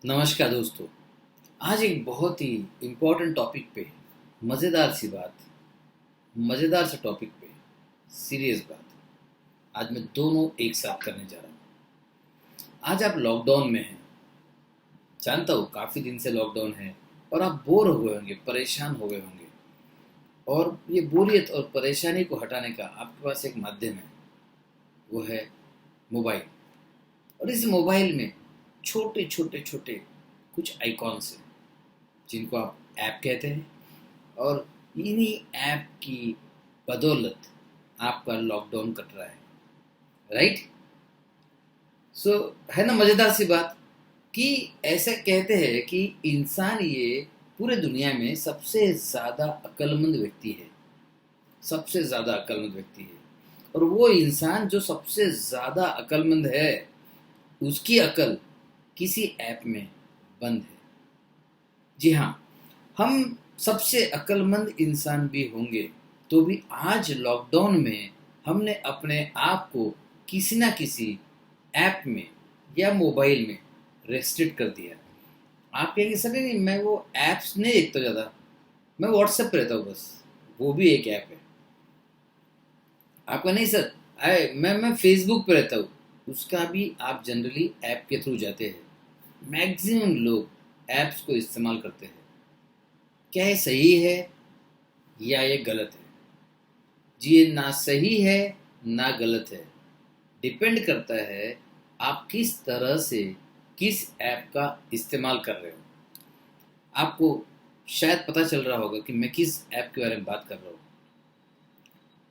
नमस्कार दोस्तों। आज एक बहुत ही इम्पोर्टेंट टॉपिक पे मज़ेदार सा टॉपिक पे सीरियस बात आज मैं दोनों एक साथ करने जा रहा हूँ। आज आप लॉकडाउन में हैं, जानता हूँ काफ़ी दिन से लॉकडाउन है और आप बोर हो गए होंगे, परेशान हो गए होंगे। और ये बोरियत और परेशानी को हटाने का आपके पास एक माध्यम है, वो है मोबाइल। और इस मोबाइल में छोटे छोटे छोटे कुछ आइकॉन्स हैं जिनको आप ऐप कहते हैं। और इन्हीं ऐप की बदौलत आपका लॉकडाउन कट रहा है, राइट? सो है ना मज़ेदार सी बात कि ऐसा कहते हैं कि इंसान ये पूरे दुनिया में सबसे ज़्यादा अक्लमंद व्यक्ति है, सबसे ज़्यादा अक्लमंद व्यक्ति है। और वो इंसान जो सबसे ज़्यादा अक्लमंद है, उसकी अकल किसी ऐप में बंद है। जी हाँ, हम सबसे अक्लमंद इंसान भी होंगे तो भी आज लॉकडाउन में हमने अपने आप को किसी ना किसी ऐप में या मोबाइल में रेस्ट्रिक्ट कर दिया। आप कहेंगे सर नहीं, मैं वो ऐप्स नहीं देखता ज़्यादा, मैं व्हाट्सएप पे रहता हूँ बस, वो भी एक ऐप है। आपका नहीं सर, मैं फेसबुक पे रहता हूँ, उसका भी आप जनरली ऐप के थ्रू जाते हैं। मैक्सिमम लोग ऐप्स को इस्तेमाल करते हैं। क्या ये सही है या ये गलत है? जी, ये ना सही है ना गलत है, डिपेंड करता है आप किस तरह से किस ऐप का इस्तेमाल कर रहे हो। आपको शायद पता चल रहा होगा कि मैं किस ऐप के बारे में बात कर रहा हूँ।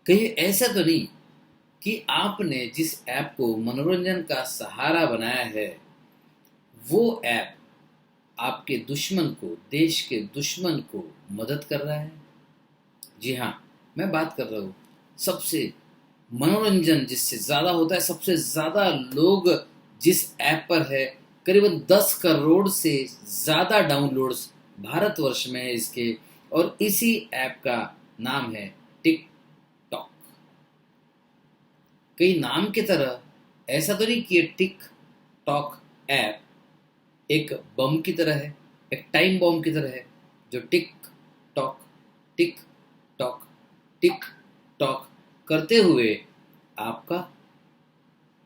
कहीं ऐसा तो नहीं कि आपने जिस ऐप को मनोरंजन का सहारा बनाया है, वो ऐप आपके दुश्मन को, देश के दुश्मन को मदद कर रहा है? जी हाँ, मैं बात कर रहा हूँ सबसे मनोरंजन जिससे ज़्यादा होता है, सबसे ज़्यादा लोग जिस ऐप पर है, करीबन 10 करोड़ से ज़्यादा डाउनलोड्स भारतवर्ष में है इसके। और इसी ऐप का नाम है टिकटॉक। कई नाम की तरह ऐसा तो नहीं कि टिक टॉक ऐप एक बम की तरह है, एक टाइम बम की तरह है, जो tick tock tick tock tick tock करते हुए आपका,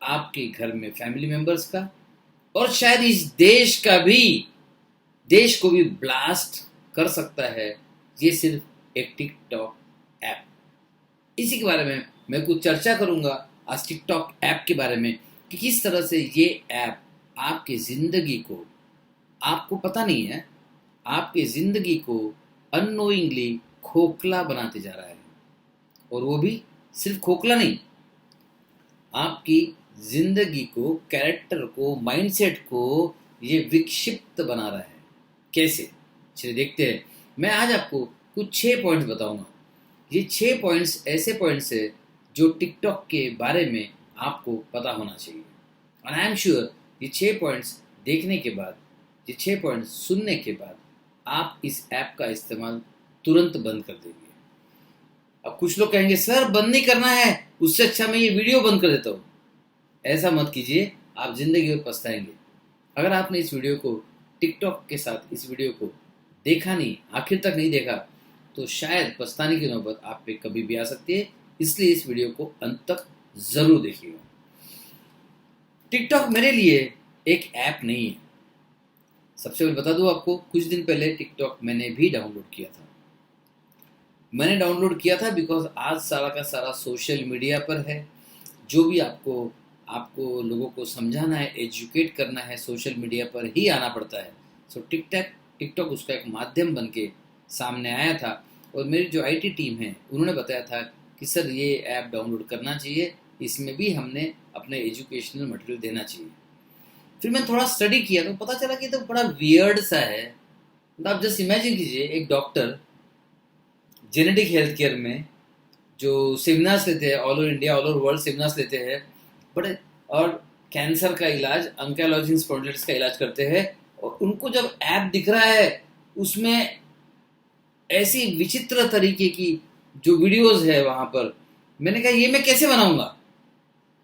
आपके घर में फैमिली मेंबर्स का और शायद इस देश को भी ब्लास्ट कर सकता है। ये सिर्फ एक टिकटॉक ऐप। इसी के बारे में मैं कुछ चर्चा करूंगा आज टिकटॉक ऐप के बारे में कि किस तरह से ये ऐप आपकी ज़िंदगी को, आपको पता नहीं है, आपकी ज़िंदगी को अननोइंगली खोखला बनाते जा रहा है। और वो भी सिर्फ खोखला नहीं, आपकी ज़िंदगी को, कैरेक्टर को, माइंडसेट को ये विक्षिप्त बना रहा है। कैसे? चलिए देखते हैं। मैं आज आपको कुछ 6 पॉइंट्स बताऊंगा। ये 6 पॉइंट्स ऐसे पॉइंट्स है जो टिकटॉक के बारे में आपको पता होना चाहिए। और आई एम श्योर ये 6 पॉइंट्स देखने के बाद, ये 6 पॉइंट्स सुनने के बाद आप इस ऐप का इस्तेमाल तुरंत बंद कर देंगे। अब कुछ लोग कहेंगे सर बंद नहीं करना है, उससे अच्छा मैं ये वीडियो बंद कर देता हूँ। ऐसा मत कीजिए, आप ज़िंदगी में पछताएंगे। अगर आपने इस वीडियो को, टिकटॉक के साथ इस वीडियो को देखा नहीं, आखिर तक नहीं देखा, तो शायद पछताने की नौबत आप पे कभी भी आ सकती है। इसलिए इस वीडियो को अंत तक ज़रूर देखिएगा। टिकटॉक मेरे लिए एक ऐप नहीं है। सबसे पहले बता दूं आपको, कुछ दिन पहले टिकटॉक मैंने भी डाउनलोड किया था। मैंने डाउनलोड किया था बिकॉज आज सारा का सारा सोशल मीडिया पर है। जो भी आपको आपको लोगों को समझाना है, एजुकेट करना है, सोशल मीडिया पर ही आना पड़ता है। सो टिकटॉक उसका एक माध्यम बन के सामने आया था। और मेरी जो आईटी टीम है, उन्होंने बताया था कि सर ये ऐप डाउनलोड करना चाहिए, इसमें भी हमने अपने एजुकेशनल मटेरियल देना चाहिए। फिर मैंने थोड़ा स्टडी किया तो पता चला कि तो बड़ा वियर्ड सा है। मतलब आप जस्ट इमेजिन कीजिए, एक डॉक्टर जेनेटिक हेल्थ केयर में जो सेमिनार्स लेते हैं, all over India, all over world seminars लेते हैं बड़े, और कैंसर का इलाज, अंकोलॉजी स्पॉन्डिलाइटिस का इलाज करते हैं, और उनको जब ऐप दिख रहा है उसमें ऐसी विचित्र तरीके की जो वीडियोस है वहां पर, मैंने कहा ये मैं कैसे बनाऊंगा।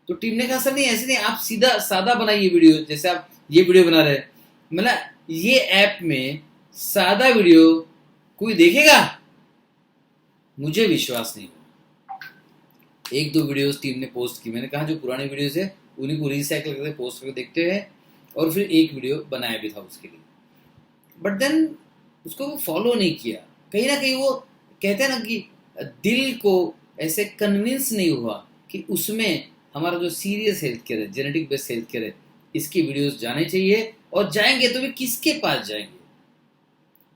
तो टीम ने कहा सर नहीं ऐसे नहीं, आप सीधा सादा बनाइए वीडियो, जैसे आप ये वीडियो बना रहे हैं। मतलब ये ऐप में सादा वीडियो कोई देखेगा? मुझे विश्वास नहीं हुआ। एक दो वीडियोस टीम ने पोस्ट की, मैंने कहा जो पुराने वीडियोस है उन्हीं को रिसाइकल करके पोस्ट करके देखते हैं, और फिर एक वीडियो बनाया भी था उसके लिए, बट देन उसको वो फॉलो नहीं किया। कहीं ना कहीं वो कहते हैं ना कि दिल को ऐसे कन्विंस नहीं हुआ कि उसमें हमारा जो सीरियस हेल्थ केयर है, जेनेटिक बेस्ड हेल्थ केयर है, इसकी वीडियोस जाने चाहिए, और जाएंगे तो वे किसके पास जाएंगे,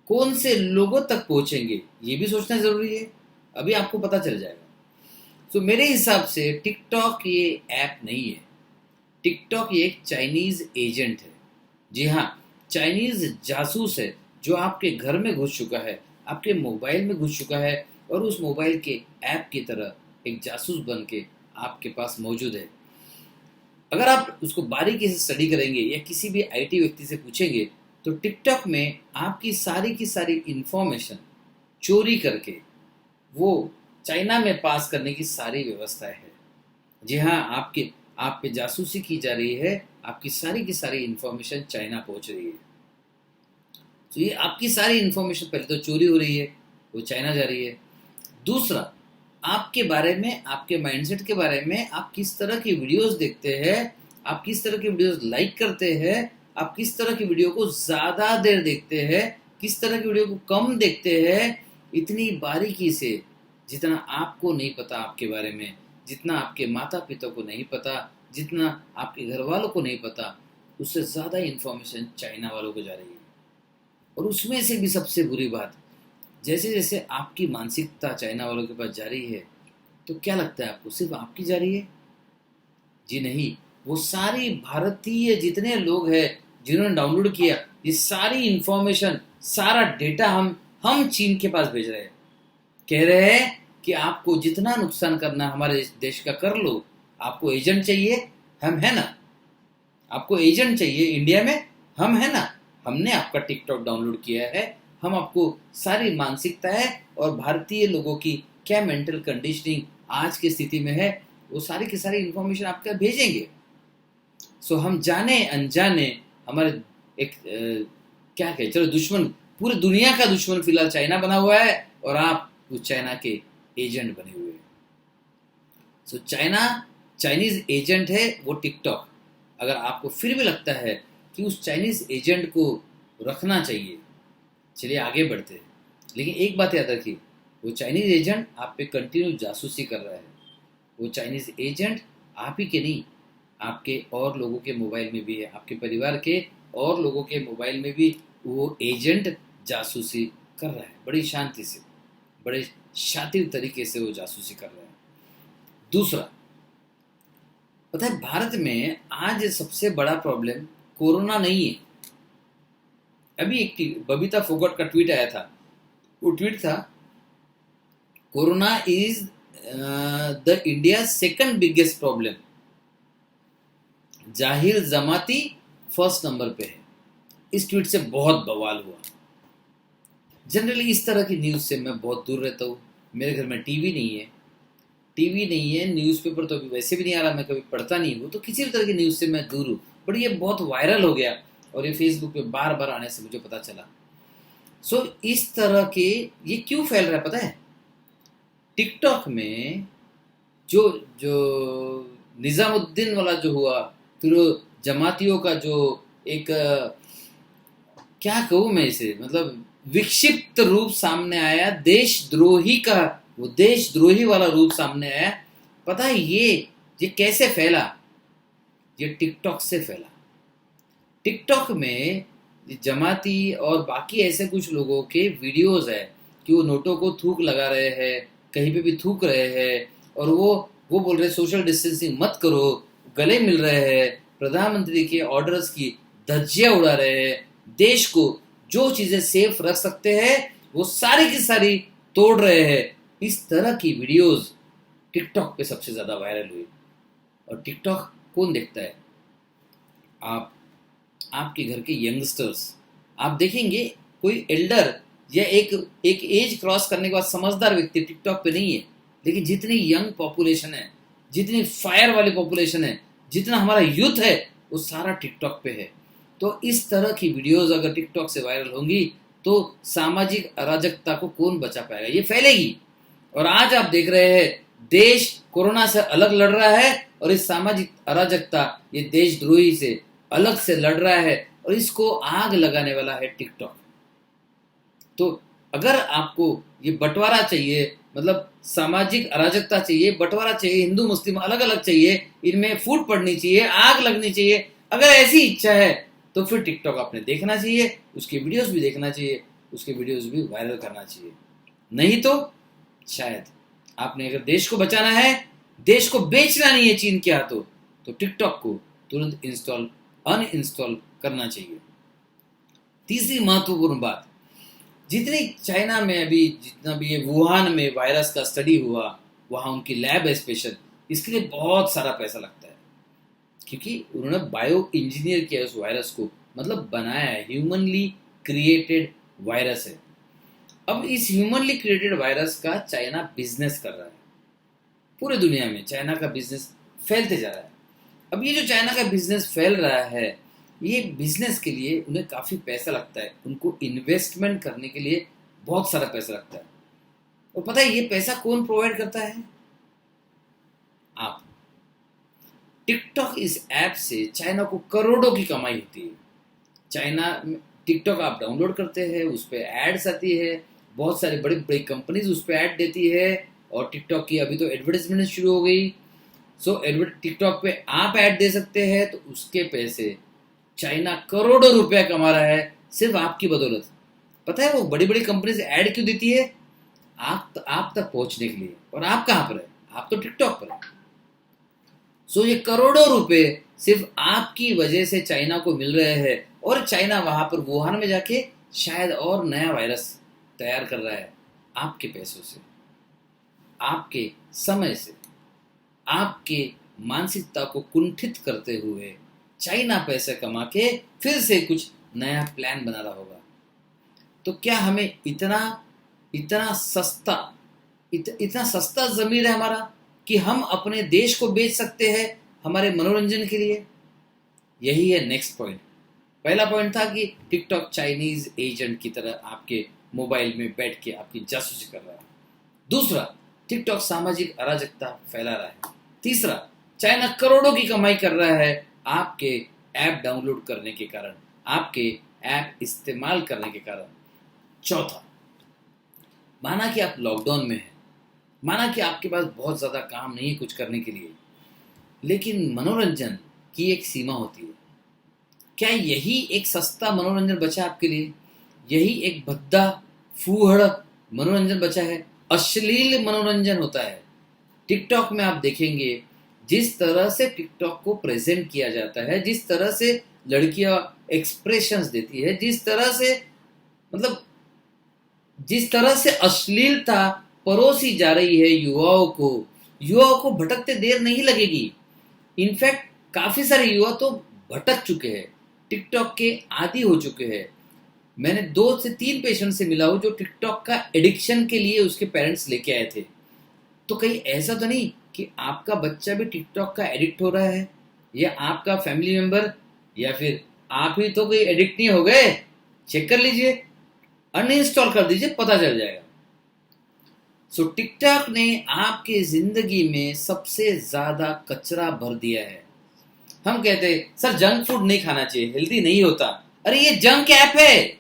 कौन से लोगों तक पहुंचेंगे, ये भी सोचना जरूरी है। अभी आपको पता चल जाएगा। तो मेरे हिसाब से टिकटॉक ये ऐप नहीं है, टिकटॉक ये एक चाइनीज एजेंट है। जी हाँ, चाइनीज जासूस है जो आपके घर में घुस चुका है, आपके मोबाइल में घुस चुका है, और उस मोबाइल के ऐप की तरह एक जासूस बन के आपके पास मौजूद है। अगर आप उसको बारीकी से स्टडी करेंगे या किसी भी आईटी व्यक्ति से पूछेंगे तो टिकटॉक में आपकी सारी की सारी इंफॉर्मेशन चोरी करके वो चाइना में पास करने की सारी व्यवस्था है। जी हाँ, आप पे जासूसी की जा रही है, आपकी सारी की सारी इंफॉर्मेशन चाइना पहुंच रही है। तो ये आपकी सारी इंफॉर्मेशन पहले तो चोरी हो रही है, वो चाइना जा रही है। दूसरा, आपके बारे में, आपके माइंडसेट के बारे में, आप किस तरह की वीडियोस देखते हैं, आप किस तरह की वीडियोस लाइक करते हैं, आप किस तरह की वीडियो को ज़्यादा देर देखते हैं, किस तरह की वीडियो को कम देखते हैं, इतनी बारीकी से जितना आपको नहीं पता आपके बारे में, जितना आपके माता पिता को नहीं पता, जितना आपके घर वालों को नहीं पता, उससे ज़्यादा इन्फॉर्मेशन चाइना वालों को जा रही है। और उसमें से भी सबसे बुरी बात, जैसे जैसे आपकी मानसिकता चाइना वालों के पास जा रही है, तो क्या लगता है आपको सिर्फ आपकी जा रही है? जी नहीं, वो सारी भारतीय जितने लोग हैं जिन्होंने डाउनलोड किया, ये सारी इंफॉर्मेशन, सारा डेटा हम चीन के पास भेज रहे हैं। कह रहे हैं कि आपको जितना नुकसान करना हमारे देश का कर लो, आपको एजेंट चाहिए, हम है ना, आपको एजेंट चाहिए इंडिया में, हम है ना, हमने आपका टिकटॉक डाउनलोड किया है, हम आपको सारी मानसिकता है और भारतीय लोगों की क्या मेंटल कंडीशनिंग आज की स्थिति में है, वो सारी की सारी इंफॉर्मेशन आपका भेजेंगे। सो हम जाने अनजाने हमारे एक क्या कहें, चलो दुश्मन, पूरी दुनिया का दुश्मन फिलहाल चाइना बना हुआ है, और आप उस चाइना के एजेंट बने हुए हैं। सो चाइनीज एजेंट है वो टिकटॉक। अगर आपको फिर भी लगता है कि उस चाइनीज एजेंट को रखना चाहिए, चलिए आगे बढ़ते हैं। लेकिन एक बात याद रखिए, वो चाइनीज एजेंट आप पे कंटिन्यू जासूसी कर रहा है। वो चाइनीज एजेंट आप ही के नहीं, आपके और लोगों के मोबाइल में भी है, आपके परिवार के और लोगों के मोबाइल में भी वो एजेंट जासूसी कर रहा है। बड़ी शांति से, बड़े शातिर तरीके से वो जासूसी कर रहा है। दूसरा, पता है भारत में आज सबसे बड़ा प्रॉब्लम कोरोना नहीं है। अभी एक बबीता फोगट का ट्वीट आया था, वो ट्वीट था, corona is the India second biggest problem, जाहिर जमाती फर्स्ट नंबर पे है। इस ट्वीट से बहुत बवाल हुआ। जनरली इस तरह की न्यूज़ से मैं बहुत दूर रहता हूँ। मेरे घर में टीवी नहीं है, न्यूज़पेपर तो अभी वैसे भी नहीं आ रहा, मैं कभी पढ़ता नहीं हूँ, तो किसी भी तरह की न्यूज़ से मैं दूर हूँ। बट ये बहुत वायरल हो गया और ये फेसबुक पे बार बार आने से मुझे पता चला। सो इस तरह के ये क्यों फैल रहा है पता है? टिकटॉक में जो जो निजामुद्दीन वाला जो हुआ, फिर जमातियों का जो एक क्या कहूँ मैं इसे, मतलब विक्षिप्त रूप सामने आया, देशद्रोही का वो देशद्रोही वाला रूप सामने आया। पता है ये कैसे फैला? ये टिकटॉक से फैला। टिकटॉक में जमाती और बाकी ऐसे कुछ लोगों के वीडियोस है कि वो नोटों को थूक लगा रहे हैं, कहीं पे भी थूक रहे हैं, और वो बोल रहे सोशल डिस्टेंसिंग मत करो, गले मिल रहे हैं, प्रधानमंत्री के ऑर्डर्स की धज्जियां उड़ा रहे हैं, देश को जो चीजें सेफ रख सकते हैं वो सारी की सारी तोड़ रहे हैं। इस तरह की वीडियोस टिकटॉक पे सबसे ज्यादा वायरल हुई। और टिकटॉक कौन देखता है? आपके घर के यंगस्टर्स। आप देखेंगे कोई एल्डर या एक एज क्रॉस करने के बाद समझदार व्यक्ति टिकटॉक पे नहीं है, लेकिन जितनी यंग पॉपुलेशन है, जितनी फायर वाली पॉपुलेशन है, जितना हमारा यूथ है, वो सारा टिकटॉक पे है। तो इस तरह की वीडियोस अगर टिकटॉक से वायरल होंगी तो सामाजिक अराजकता को कौन बचा पाएगा, ये फैलेगी। और आज आप देख रहे हैं देश कोरोना से अलग लड़ रहा है और इस सामाजिक अराजकता, ये देशद्रोही से अलग से लड़ रहा है और इसको आग लगाने वाला है टिकटॉक। तो अगर आपको ये बंटवारा चाहिए, मतलब सामाजिक अराजकता चाहिए, बंटवारा चाहिए, हिंदू मुस्लिम अलग अलग चाहिए, इनमें फूट पड़नी चाहिए, आग लगनी चाहिए, अगर ऐसी इच्छा है तो फिर टिकटॉक आपने देखना चाहिए, उसके वीडियोस भी देखना चाहिए, उसके वीडियोस भी वायरल करना चाहिए। नहीं तो शायद आपने अगर देश को बचाना है, देश को बेचना नहीं है चीन के हाथों, तो टिकटॉक को तुरंत अनइंस्टॉल करना चाहिए। तीसरी महत्वपूर्ण बात, जितनी चाइना में अभी जितना भी ये वुहान में वायरस का स्टडी हुआ, वहाँ उनकी लैब है स्पेशल, इसके लिए बहुत सारा पैसा लगता है, क्योंकि उन्होंने बायो इंजीनियर किया उस वायरस को, मतलब बनाया है, ह्यूमनली क्रिएटेड वायरस है। अब इस ह्यूमनली क्रिएटेड वायरस का चाइना बिजनेस कर रहा है, पूरे दुनिया में चाइना का बिजनेस फैलते जा रहा है। अब ये जो चाइना का बिजनेस फैल रहा है, ये बिजनेस के लिए उन्हें काफ़ी पैसा लगता है, उनको इन्वेस्टमेंट करने के लिए बहुत सारा पैसा लगता है। और पता है ये पैसा कौन प्रोवाइड करता है? आप। टिकटॉक इस ऐप से चाइना को करोड़ों की कमाई होती है। चाइना टिकटॉक आप डाउनलोड करते हैं, उस पर एड्स आती है, बहुत सारी बड़ी बड़ी कंपनीज उस पर ऐड देती है, और टिकटॉक की अभी तो एडवर्टाइजमेंट शुरू हो गई। टिकटॉक पे आप ऐड दे सकते हैं, तो उसके पैसे चाइना करोड़ों रुपया कमा रहा है सिर्फ आपकी बदौलत। पता है वो बड़ी बड़ी कंपनीज ऐड क्यों देती है? आप तक पहुंचने के लिए। और आप कहां पर है? आप तो टिकटॉक पर है। ये करोड़ों रुपए सिर्फ आपकी वजह से चाइना को मिल रहे हैं, और चाइना वहां पर वुहान में जाके शायद और नया वायरस तैयार कर रहा है, आपके पैसों से, आपके समय से, आपके मानसिकता को कुंठित करते हुए चाइना पैसे कमा के फिर से कुछ नया प्लान बना रहा होगा। तो क्या हमें इतना सस्ता जमीर है हमारा कि हम अपने देश को बेच सकते हैं हमारे मनोरंजन के लिए? यही है नेक्स्ट पॉइंट। पहला पॉइंट था कि टिकटॉक चाइनीज एजेंट की तरह आपके मोबाइल में बैठ के आपकी जासूसी कर रहा है। दूसरा, टिकटॉक सामाजिक अराजकता फैला रहा है। तीसरा, चाइना करोड़ों की कमाई कर रहा है आपके ऐप डाउनलोड करने के कारण, आपके ऐप इस्तेमाल करने के कारण। चौथा, माना कि आप लॉकडाउन में हैं, माना कि आपके पास बहुत ज़्यादा काम नहीं है कुछ करने के लिए, लेकिन मनोरंजन की एक सीमा होती है। क्या यही एक सस्ता मनोरंजन बचा आपके लिए? यही एक भद्दा फूहड़ मनोरंजन बचा है? अश्लील मनोरंजन होता है। टिकटॉक में आप देखेंगे जिस तरह से टिकटॉक को प्रेजेंट किया जाता है, जिस तरह से लड़कियां एक्सप्रेशंस देती है, जिस तरह से अश्लीलता परोसी जा रही है युवाओं को भटकते देर नहीं लगेगी। इनफैक्ट काफी सारे युवा तो भटक चुके हैं, टिकटॉक के आदी हो चुके हैं। मैंने 2 से 3 पेशेंट से मिला हूं जो टिकटॉक का एडिक्शन के लिए उसके पेरेंट्स लेके आए थे। तो कहीं ऐसा तो नहीं कि आपका बच्चा भी टिकटॉक का एडिक्ट हो रहा है, या आपका फैमिली मेंबर, या फिर आप ही तो कोई एडिक्ट नहीं हो गए? चेक कर लीजिए, अनइंस्टॉल कर दीजिए, पता चल जाएगा। टिकटॉक ने आपकी जिंदगी में सबसे ज्यादा कचरा भर दिया है। हम कहते हैं सर जंक फूड नहीं खाना चाहिए, हेल्दी नहीं होता। अरे ये जंक ऐप है।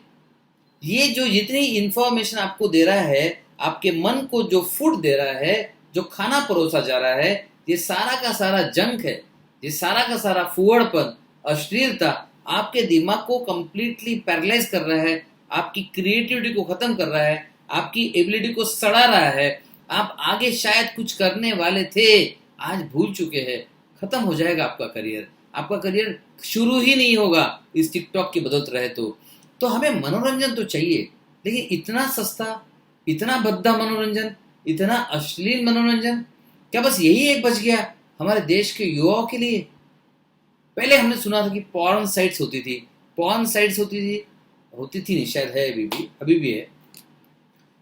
ये जो जितनी इंफॉर्मेशन आपको दे रहा है, आपके मन को जो फूड दे रहा है, जो खाना परोसा जा रहा है, ये सारा का सारा जंक है। ये सारा का सारा फुहड़पन, अश्लीलता आपके दिमाग को कंप्लीटली पैरालाइज कर रहा है, आपकी क्रिएटिविटी को खत्म कर रहा है, आपकी एबिलिटी को सड़ा रहा है। आप आगे शायद कुछ करने वाले थे, आज भूल चुके हैं। खत्म हो जाएगा आपका करियर। आपका करियर शुरू ही नहीं होगा इस टिकटॉक की बदौलत रहे तो हमें मनोरंजन तो चाहिए, लेकिन इतना सस्ता, इतना भद्दा मनोरंजन, इतना अश्लील मनोरंजन, क्या बस यही एक बच गया हमारे देश के युवाओं के लिए? पहले हमने सुना था कि पॉर्न साइट्स होती थी, होती थी नहीं, शायद है अभी भी है।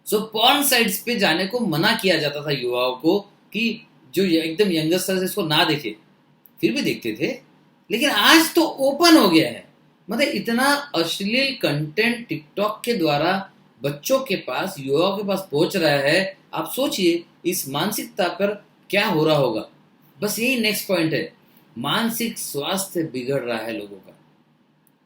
पॉर्न साइट्स पे जाने को मना किया जाता था युवाओं को कि जो एकदम यंगस्टर्स इसको ना देखे, फिर भी देखते थे। लेकिन आज तो ओपन हो गया है, मतलब इतना अश्लील कंटेंट टिकटॉक के द्वारा बच्चों के पास, युवाओं के पास पहुंच रहा है। आप सोचिए इस मानसिकता पर क्या हो रहा होगा। बस यही नेक्स्ट पॉइंट है, मानसिक स्वास्थ्य बिगड़ रहा है लोगों का,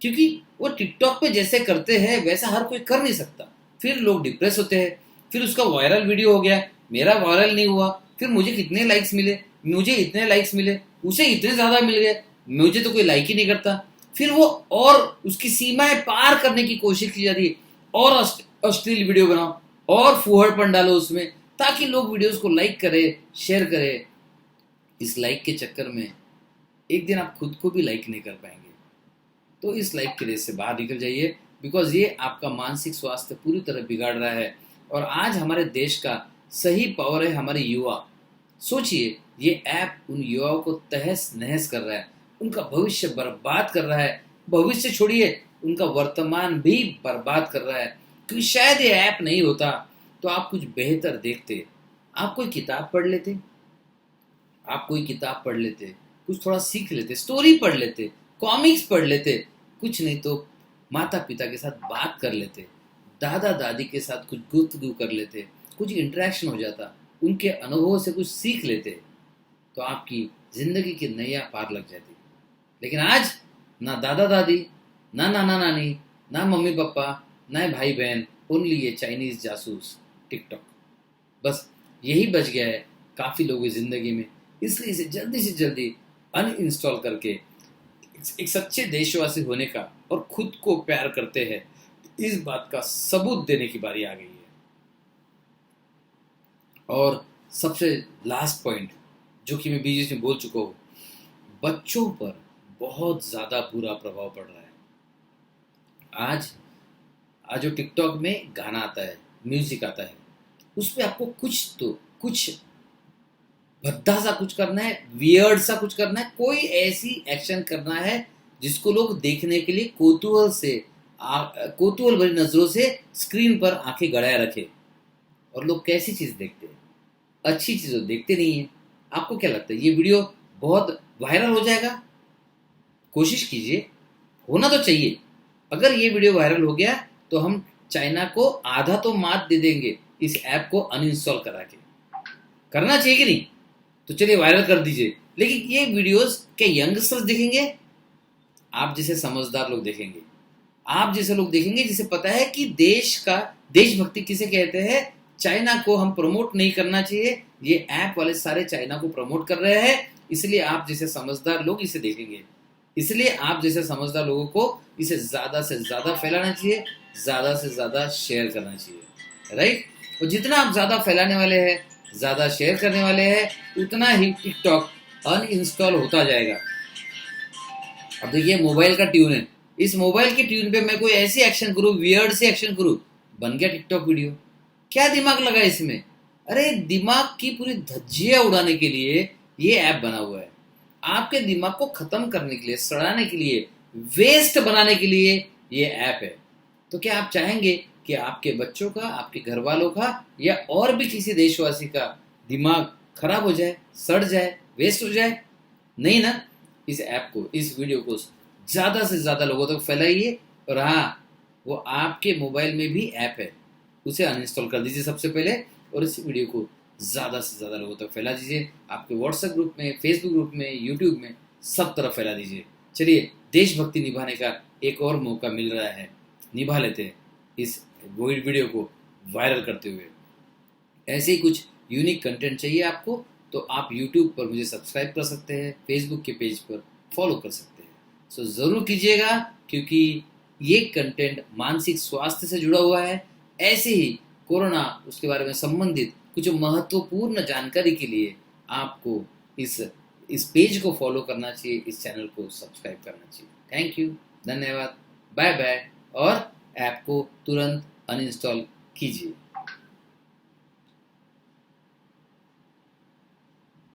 क्योंकि वो टिकटॉक पे जैसे करते हैं वैसा हर कोई कर नहीं सकता। फिर लोग डिप्रेस होते हैं, फिर उसका वायरल वीडियो हो गया, मेरा वायरल नहीं हुआ, फिर मुझे कितने लाइक्स मिले, मुझे इतने लाइक्स मिले, उसे इतने ज्यादा मिल गए, मुझे तो कोई लाइक ही नहीं करता। फिर वो और उसकी सीमाएं पार करने की कोशिश की जा रही है, और अश्लील वीडियो बनाओ और फूहड़पन डालो उसमें, ताकि लोग वीडियोस को लाइक करें, शेयर करें। इस लाइक के चक्कर में एक दिन आप खुद को भी लाइक नहीं कर पाएंगे। तो इस लाइफ के रेस से बाहर निकल जाइए, बिकॉज ये आपका मानसिक स्वास्थ्य पूरी तरह बिगाड़ रहा है। और आज हमारे देश का सही पावर है हमारे युवा। सोचिए ये ऐप उन युवाओं को तहस नहस कर रहा है, उनका भविष्य बर्बाद कर रहा है। भविष्य छोड़िए, उनका वर्तमान भी बर्बाद कर रहा है। क्योंकि शायद ये ऐप नहीं होता तो आप कुछ बेहतर देखते, आप कोई किताब पढ़ लेते, आप कोई किताब पढ़ लेते, कुछ थोड़ा सीख लेते, स्टोरी पढ़ लेते, कॉमिक्स पढ़ लेते, कुछ नहीं तो माता पिता के साथ बात कर लेते, दादा दादी के साथ कुछ गुफ्तगू कर लेते, कुछ इंटरेक्शन हो जाता, उनके अनुभव से कुछ सीख लेते, तो आपकी जिंदगी की नैया पार लग जाती। लेकिन आज ना दादा दादी, ना नाना नानी, ना मम्मी पापा, ना भाई बहन, ओनली ये चाइनीज जासूस टिकटॉक, बस यही बच गया है काफी लोगों की जिंदगी में। इसलिए इसे जल्दी से जल्दी अनइंस्टॉल करके एक सच्चे देशवासी होने का और खुद को प्यार करते हैं इस बात का सबूत देने की बारी आ गई है। और सबसे लास्ट पॉइंट जो कि मैं बीच में बोल चुका हूँ, बच्चों पर बहुत ज्यादा बुरा प्रभाव पड़ रहा है। आज आज जो टिकटॉक में गाना आता है, म्यूजिक आता है, उस पर आपको कुछ भद्दा सा कुछ करना है, वियर्ड सा कुछ करना है, कोई ऐसी एक्शन करना है जिसको लोग देखने के लिए कौतूहल भरी नजरों से स्क्रीन पर आंखें गड़ाए रखे। और लोग कैसी चीज देखते हैं, अच्छी चीज देखते नहीं है। आपको क्या लगता है ये वीडियो बहुत वायरल हो जाएगा? कोशिश कीजिए, होना तो चाहिए। अगर ये वीडियो वायरल हो गया तो हम चाइना को आधा तो मात दे देंगे इस ऐप को अनइंस्टॉल करा के। करना चाहिए कि नहीं? तो चलिए वायरल कर दीजिए। लेकिन ये वीडियोस क्या यंगस्टर्स देखेंगे? आप जैसे समझदार लोग देखेंगे, आप जैसे लोग देखेंगे जिसे पता है कि देशभक्ति किसे कहते हैं। चाइना को हम प्रमोट नहीं करना चाहिए, ये ऐप वाले सारे चाइना को प्रमोट कर रहे हैं, इसलिए आप जैसे समझदार लोग इसे देखेंगे। इसलिए आप जैसे समझदार लोगों को इसे ज्यादा से ज्यादा फैलाना चाहिए, ज्यादा से ज्यादा शेयर करना चाहिए, राइट। और जितना आप ज्यादा फैलाने वाले हैं, ज्यादा शेयर करने वाले हैं, उतना ही टिकटॉक अनइंस्टॉल होता जाएगा। अब देखिए मोबाइल का ट्यून है, इस मोबाइल की ट्यून पे मैं कोई ऐसी एक्शन करूँ, वियर्ड से एक्शन करूँ, बन गया टिकटॉक वीडियो। क्या दिमाग लगा इसमें? अरे दिमाग की पूरी धज्जियां उड़ाने के लिए ये ऐप बना हुआ है, आपके दिमाग को खत्म करने के लिए, सड़ाने के लिए, वेस्ट बनाने के लिए ये ऐप है। तो क्या आप चाहेंगे कि आपके बच्चों का, आपके घर वालों का या और भी किसी देशवासी का दिमाग खराब हो जाए, सड़ जाए, वेस्ट हो जाए? नहीं ना। इस ऐप को, इस वीडियो को ज्यादा से ज्यादा लोगों तक फैलाइए। और हाँ, वो आपके मोबाइल में भी ऐप है, उसे अनइंस्टॉल कर दीजिए सबसे पहले, और इस वीडियो को ज़्यादा से ज़्यादा लोगों तक फैला दीजिए। आपके व्हाट्सएप ग्रुप में, फेसबुक ग्रुप में, यूट्यूब में, सब तरफ फैला दीजिए। चलिए देशभक्ति निभाने का एक और मौका मिल रहा है, निभा लेते हैं इस वीडियो को वायरल करते हुए। ऐसे ही कुछ यूनिक कंटेंट चाहिए आपको तो आप यूट्यूब पर मुझे सब्सक्राइब कर सकते हैं, फेसबुक के पेज पर फॉलो कर सकते हैं। सो ज़रूर कीजिएगा, क्योंकि ये कंटेंट मानसिक स्वास्थ्य से जुड़ा हुआ है। ऐसे ही कोरोना, उसके बारे में संबंधित कुछ महत्वपूर्ण जानकारी के लिए आपको इस पेज को फॉलो करना चाहिए, इस चैनल को सब्सक्राइब करना चाहिए। थैंक यू, धन्यवाद, बाय बाय। और ऐप को तुरंत अनइंस्टॉल कीजिए।